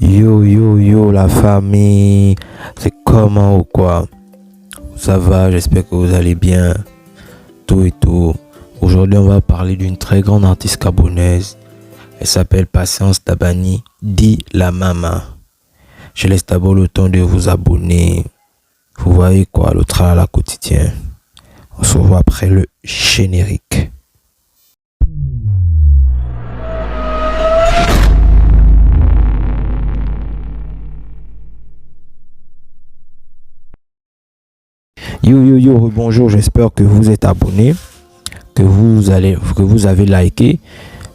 Yo yo yo la famille, c'est comment ou quoi? Ça va, j'espère que vous allez bien, tout et tout. Aujourd'hui on va parler d'une très grande artiste gabonaise. Elle s'appelle Patience Dabani, dit la Mama. Je laisse d'abord le temps de vous abonner. Vous voyez quoi, le tralala quotidien. On se revoit après le générique. Yo yo yo, bonjour, j'espère que vous êtes abonné, que vous avez liké.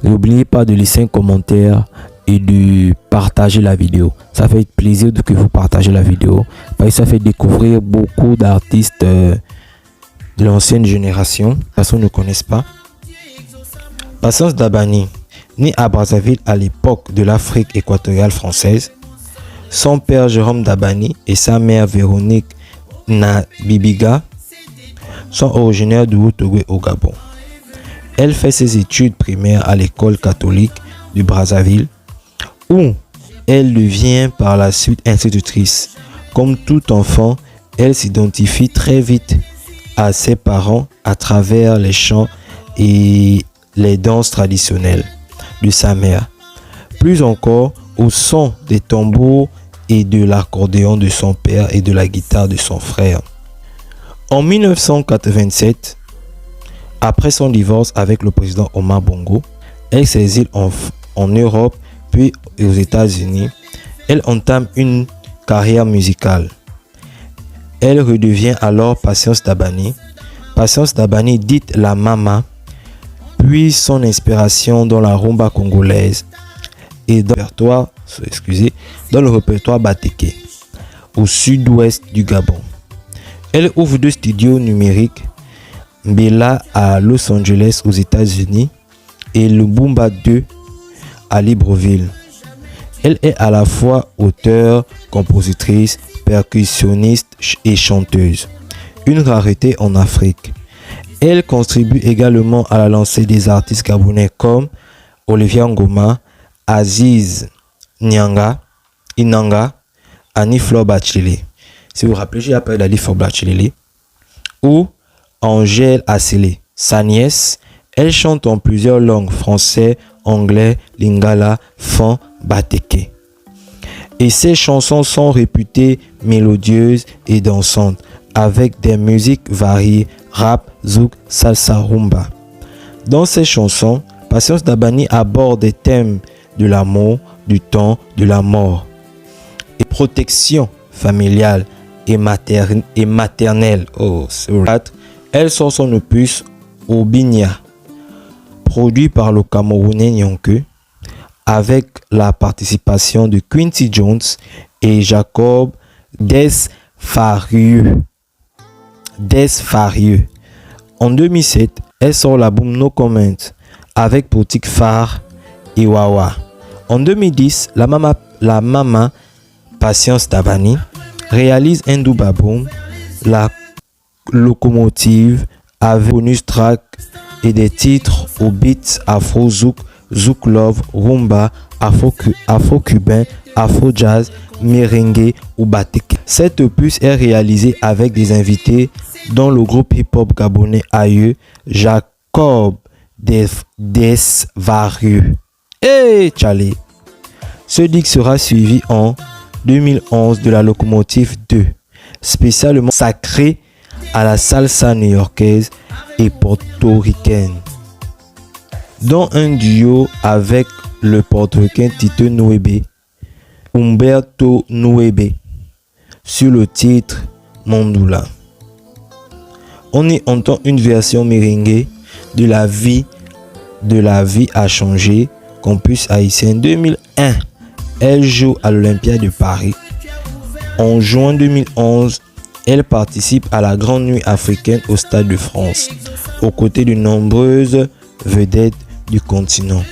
N'oubliez pas de laisser un commentaire et de partager la vidéo. Ça fait plaisir que vous partagez la vidéo parce que ça fait découvrir beaucoup d'artistes de l'ancienne génération. Personne ne connaissent pas. Patience Dabani, née à Brazzaville à l'époque de l'Afrique équatoriale française. Son père Jérôme Dabani et sa mère Véronique Nabibiga sont originaires de Haut-Togo au Gabon. Elle fait ses études primaires à l'école catholique de Brazzaville où elle devient par la suite institutrice. Comme tout enfant, elle s'identifie très vite à ses parents à travers les chants et les danses traditionnelles de sa mère. Plus encore au son des tambours et de l'accordéon de son père et de la guitare de son frère. En 1987, après son divorce avec le président Omar Bongo, elle s'exile en Europe puis aux États-Unis. Elle entame une carrière musicale. Elle redevient alors Patience Dabani. Patience Dabani dite la Mama, puis son inspiration dans la rumba congolaise et dans le répertoire batéké au sud-ouest du Gabon. Elle ouvre 2 studios numériques, Mbela à Los Angeles aux États-Unis et le Boomba 2 à Libreville. Elle est à la fois auteure, compositrice, percussionniste et chanteuse, une rareté en Afrique. Elle contribue également à la lancée des artistes gabonais comme Olivier Ngoma, Aziz Inanga, Annie Flor Bachelet. Si vous vous rappelez, j'ai appelé Annie Flor Bachelet. Ou Angèle Asselé, sa nièce. Elle chante en plusieurs langues, français, anglais, lingala, fan, batéké. Et ses chansons sont réputées mélodieuses et dansantes, avec des musiques variées, rap, zouk, salsa, rumba. Dans ses chansons, Patience Dabani aborde des thèmes de l'amour, du temps, de la mort, et protection familiale et maternelle. Elle sort son opus Obinia, produit par le Camerounais Nyonke, avec la participation de Quincy Jones et Jacob Desfarieux. En 2007, elle sort l'album No Comment avec pour titre phare Iwawa. En 2010, la Mama Patience Dabani réalise un double album, La Locomotive, avec bonus track et des titres aux beats afro zouk, zouk love, rumba, afro-cubain, afro-jazz, merengue ou batéké. Cet opus est réalisé avec des invités dont le groupe hip-hop gabonais Aïeux, Jacob Desvarieux. Hey Charlie! Ce disque sera suivi en 2011 de La Locomotive 2, spécialement sacrée à la salsa new-yorkaise et portoricaine, dont un duo avec le portoricain Tito Nuebe, Humberto Nuebe, sur le titre Mandula. On y entend une version merengue de La vie a changé, Campus haïtien 2001. Elle joue à l'Olympia de Paris. En juin 2011, elle participe à la Grande Nuit africaine au Stade de France, aux côtés de nombreuses vedettes du continent.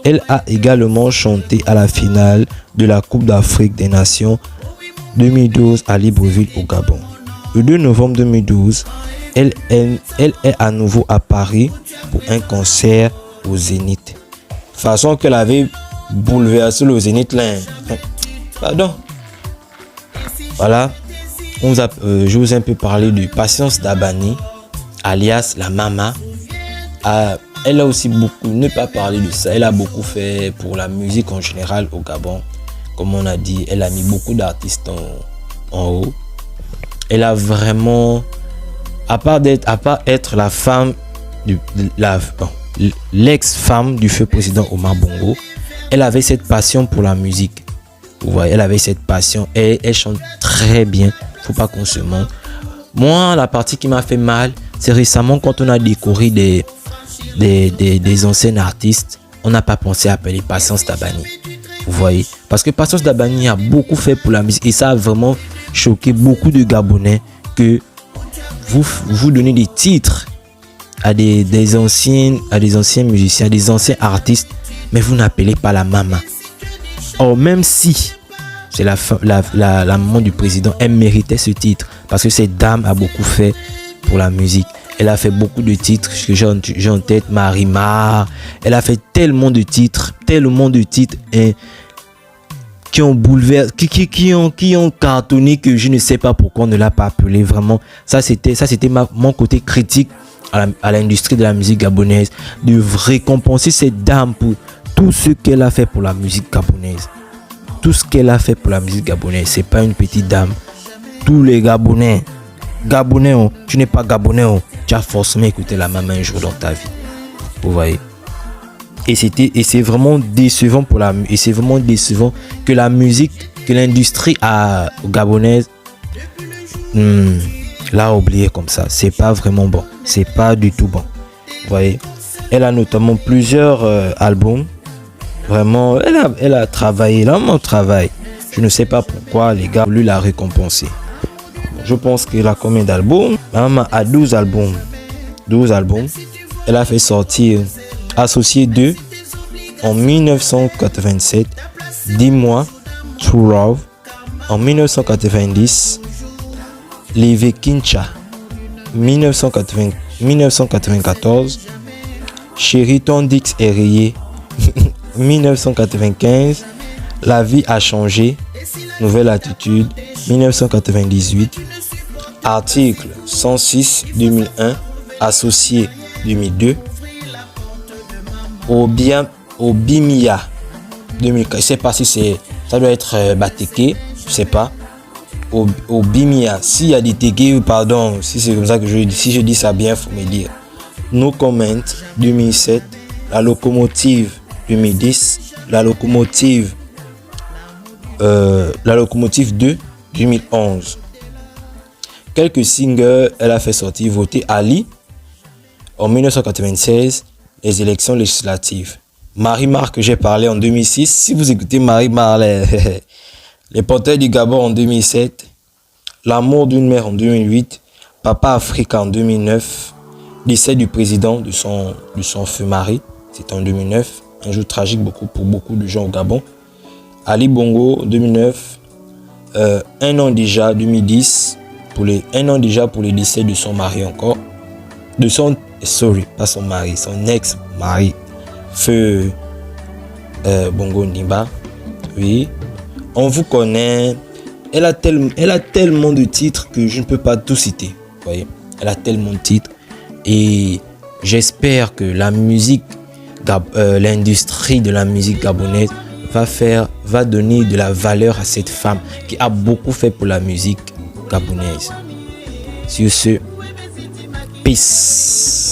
Elle a également chanté à la finale de la Coupe d'Afrique des Nations 2012 à Libreville au Gabon. Le 2 novembre 2012, elle est à nouveau à Paris pour un concert au Zénith. Façon qu'elle avait bouleversé le Zénith là. Pardon. Voilà. Je vous ai un peu parlé de Patience Dabani, alias la Mama. Elle a aussi beaucoup, ne pas parler de ça, elle a beaucoup fait pour la musique en général au Gabon. Comme on a dit, elle a mis beaucoup d'artistes en haut. Elle a vraiment, à part être la femme, l'ex-femme du feu président Omar Bongo, elle avait cette passion pour la musique. Vous voyez, elle avait cette passion et elle chante très bien. Faut pas qu'on se mente. Moi, la partie qui m'a fait mal, c'est récemment quand on a décoré des anciens artistes, on n'a pas pensé à appeler Patience Dabani. Vous voyez, parce que Patience Dabani a beaucoup fait pour la musique et ça a vraiment choqué beaucoup de Gabonais que vous donnez des titres à des anciens musiciens, des anciens artistes, mais vous n'appelez pas la maman. Or, même si c'est la maman du président, elle méritait ce titre parce que cette dame a beaucoup fait pour la musique. Elle a fait beaucoup de titres que j'ai en tête, Marimar. Elle a fait tellement de titres hein, qui ont bouleversé, qui ont cartonné que je ne sais pas pourquoi on ne l'a pas appelé. Vraiment, ça c'était mon côté critique à l'industrie de la musique gabonaise, de récompenser cette dame pour tout ce qu'elle a fait pour la musique gabonaise. Tout ce qu'elle a fait pour la musique gabonaise, c'est pas une petite dame. Tous les Gabonais, oh, tu n'es pas Gabonais, oh, tu as forcément écouté la maman un jour dans ta vie. Vous voyez. Et c'est vraiment décevant que la musique, que l'industrie gabonaise l'a oublié comme ça. C'est pas vraiment bon. C'est pas du tout bon. Vous voyez. Elle a notamment plusieurs albums. Vraiment, elle a travaillé, énormément de travail. Je ne sais pas pourquoi les gars ont voulu la récompenser. Je pense qu'elle a combien d'albums? Maman a 12 albums. 12 albums. Elle a fait sortir Associé 2 en 1987. Dis-moi, True Love en 1990. Levé Kincha 1994. Chéri ton Dix est rayé 1995. La vie a changé. Nouvelle attitude 1998. Article 106 2001. Associé 2002. Obimia 2004. Je sais pas si ça doit être Bateke, je sais pas. Obimia, s'il y a des Teke, pardon, si c'est comme ça que je dis, si je dis ça bien, faut me dire. No Comment 2007, La Locomotive 2010, La Locomotive 2 2011. Quelques singles, elle a fait sortir Voter Ali en 1996, les élections législatives. Marimar que j'ai parlé en 2006. Si vous écoutez Marimar, les porteurs du Gabon en 2007, L'amour d'une mère en 2008, Papa Africa en 2009, décès du président de son feu mari, c'était en 2009, un jour tragique pour beaucoup de gens au Gabon. Ali Bongo en 2009, un an déjà, 2010, un an déjà pour le décès de son mari encore, pas son mari, son ex-mari, Feu Bongo Ndimba. Oui, on vous connaît. Elle a tellement de titres que je ne peux pas tout citer. Vous voyez, elle a tellement de titres et j'espère que l'industrie de la musique gabonaise va donner de la valeur à cette femme qui a beaucoup fait pour la musique gabonaise. Sur ce, peace.